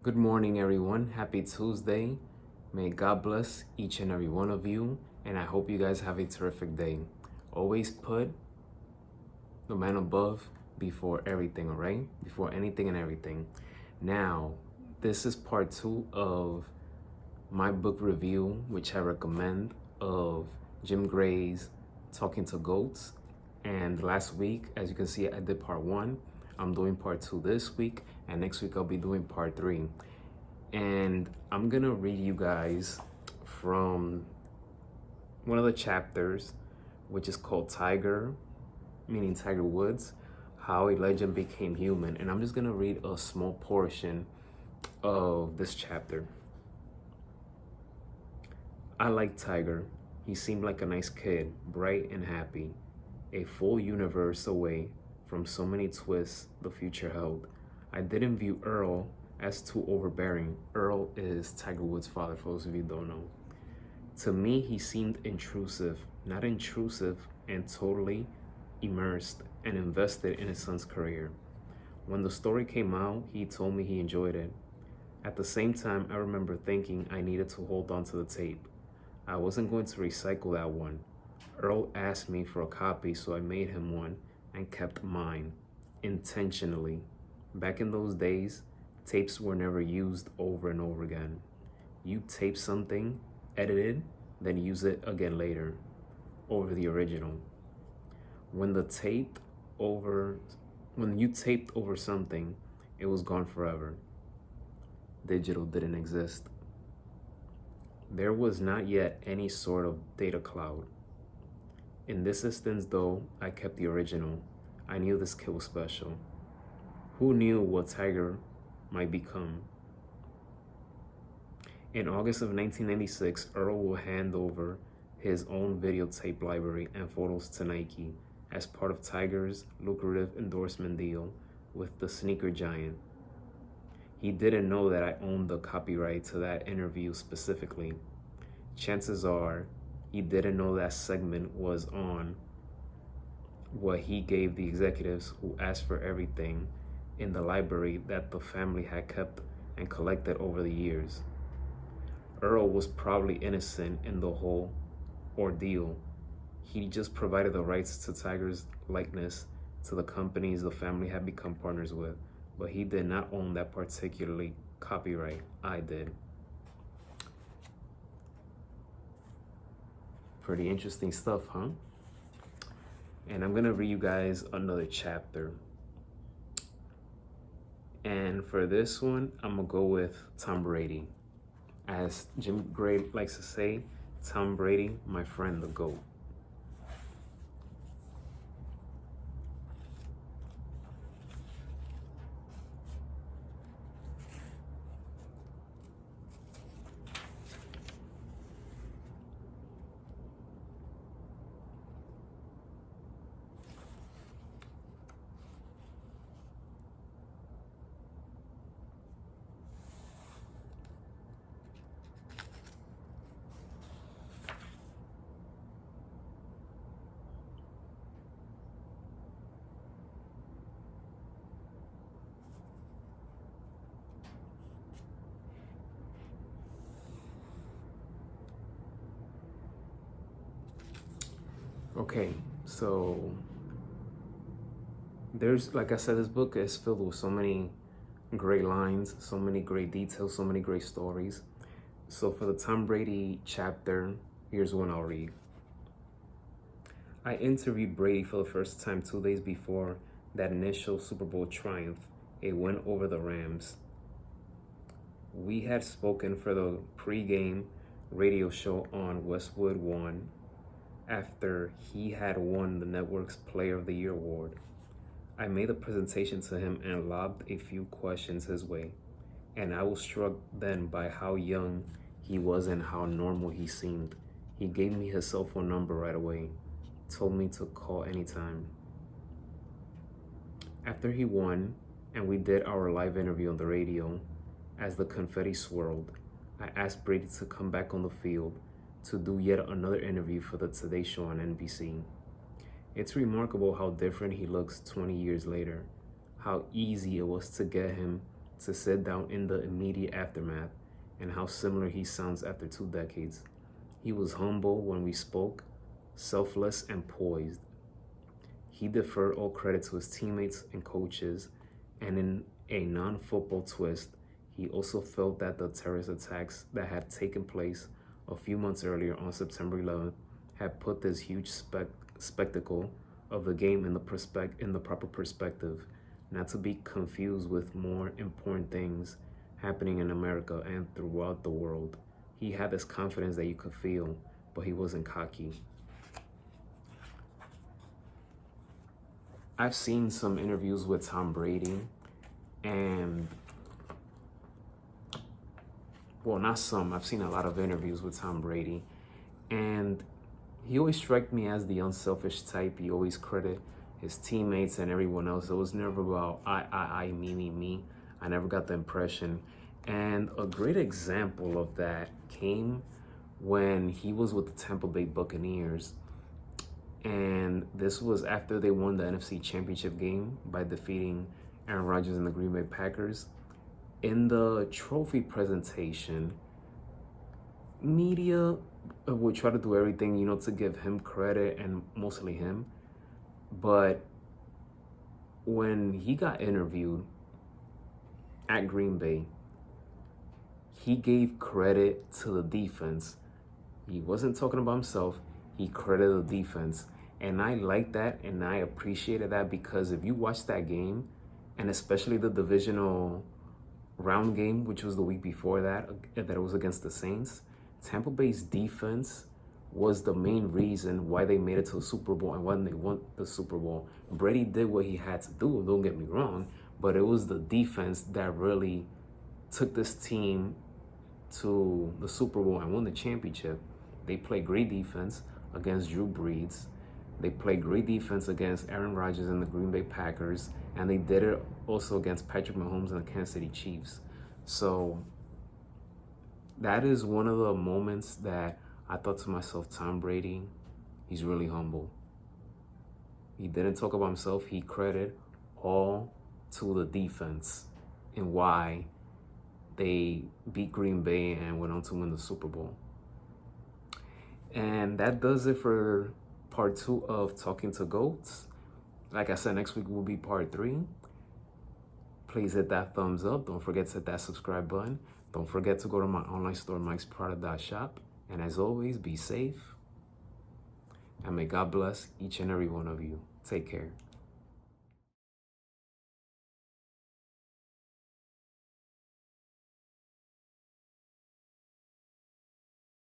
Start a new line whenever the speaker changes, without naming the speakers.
Good morning, everyone. Happy Tuesday. May God bless each and every one of you, and I hope you guys have a terrific day. Always put the man above before everything, all right? Before anything and everything. Now, this is part two of my book review, which I recommend, of Jim Gray's Talking to Goats. And last week, as you can see, I did part one. I'm doing part two this week, and next week I'll be doing part three. And I'm gonna read you guys from one of the chapters, which is called Tiger, meaning Tiger Woods, How a Legend Became Human. And I'm just gonna read a small portion of this chapter. I liked Tiger. He seemed like a nice kid, bright and happy, a full universe away from so many twists the future held. I didn't view Earl as too overbearing. Earl is Tiger Woods' father, for those of you who don't know. To me, he seemed intrusive, not intrusive, and totally immersed and invested in his son's career. When the story came out, he told me he enjoyed it. At the same time, I remember thinking I needed to hold on to the tape. I wasn't going to recycle that one. Earl asked me for a copy, so I made him one and kept mine, intentionally. Back in those days, tapes were never used over and over again. You tape something, edit it, then use it again later, over the original. When you taped over something, it was gone forever. Digital didn't exist. There was not yet any sort of data cloud. In this instance, though, I kept the original. I knew this kid was special. Who knew what Tiger might become? In August of 1996, Earl will hand over his own videotape library and photos to Nike as part of Tiger's lucrative endorsement deal with the sneaker giant. He didn't know that I owned the copyright to that interview specifically. Chances are he didn't know that segment was on what he gave the executives who asked for everything in the library that the family had kept and collected over the years. Earl was probably innocent in the whole ordeal. He just provided the rights to Tiger's likeness to the companies the family had become partners with, but he did not own that particularly copyright. I did. Pretty interesting stuff, huh? And I'm gonna read you guys another chapter. And for this one, I'm gonna go with Tom Brady. As Jim Gray likes to say, Tom Brady, my friend, the GOAT. Okay, so there's, like I said, this book is filled with so many great lines, so many great details, so many great stories. So for the Tom Brady chapter, here's one I'll read. I interviewed Brady for the first time 2 days before that initial Super Bowl triumph, a win over the Rams. We had spoken for the pre-game radio show on Westwood One after he had won the network's Player of the Year award. I made a presentation to him and lobbed a few questions his way, and I was struck then by how young he was and how normal he seemed. He gave me his cell phone number right away, told me to call anytime. After he won, and we did our live interview on the radio, as the confetti swirled, I asked Brady to come back on the field to do yet another interview for the Today Show on NBC. It's remarkable how different he looks 20 years later, how easy it was to get him to sit down in the immediate aftermath and how similar he sounds after 2 decades. He was humble when we spoke, selfless and poised. He deferred all credit to his teammates and coaches, and in a non-football twist, he also felt that the terrorist attacks that had taken place a few months earlier on September 11th had put this huge spectacle of the game in the proper perspective, not to be confused with more important things happening in America and throughout the world. He had this confidence that you could feel, but he wasn't cocky. I've seen some interviews with Tom Brady, and well, not some, I've seen a lot of interviews with Tom Brady, and he always struck me as the unselfish type. He always credit his teammates and everyone else. It was never about I, me. I never got the impression. And a great example of that came when he was with the Tampa Bay Buccaneers. And this was after they won the NFC Championship game by defeating Aaron Rodgers and the Green Bay Packers. In the trophy presentation, media would try to do everything, to give him credit, and mostly him. But when he got interviewed at Green Bay, he gave credit to the defense. He wasn't talking about himself. He credited the defense. And I like that, and I appreciated that, because if you watch that game, and especially the divisional round game, which was the week before that it was against the Saints, Tampa Bay's defense was the main reason why they made it to the Super Bowl and when they won the Super Bowl. Brady did what he had to do, don't get me wrong, but it was the defense that really took this team to the Super Bowl and won the championship. They played great defense against Drew Brees. They played great defense against Aaron Rodgers and the Green Bay Packers, and they did it also against Patrick Mahomes and the Kansas City Chiefs. So that is one of the moments that I thought to myself, Tom Brady, he's really humble. He didn't talk about himself. He credited all to the defense and why they beat Green Bay and went on to win the Super Bowl. And that does it for part 2 of Talking to Goats. Like I said, next week will be part 3. Please hit that thumbs up. Don't forget to hit that subscribe button. Don't forget to go to my online store, mikesprada.shop. And as always, be safe. And may God bless each and every one of you. Take care.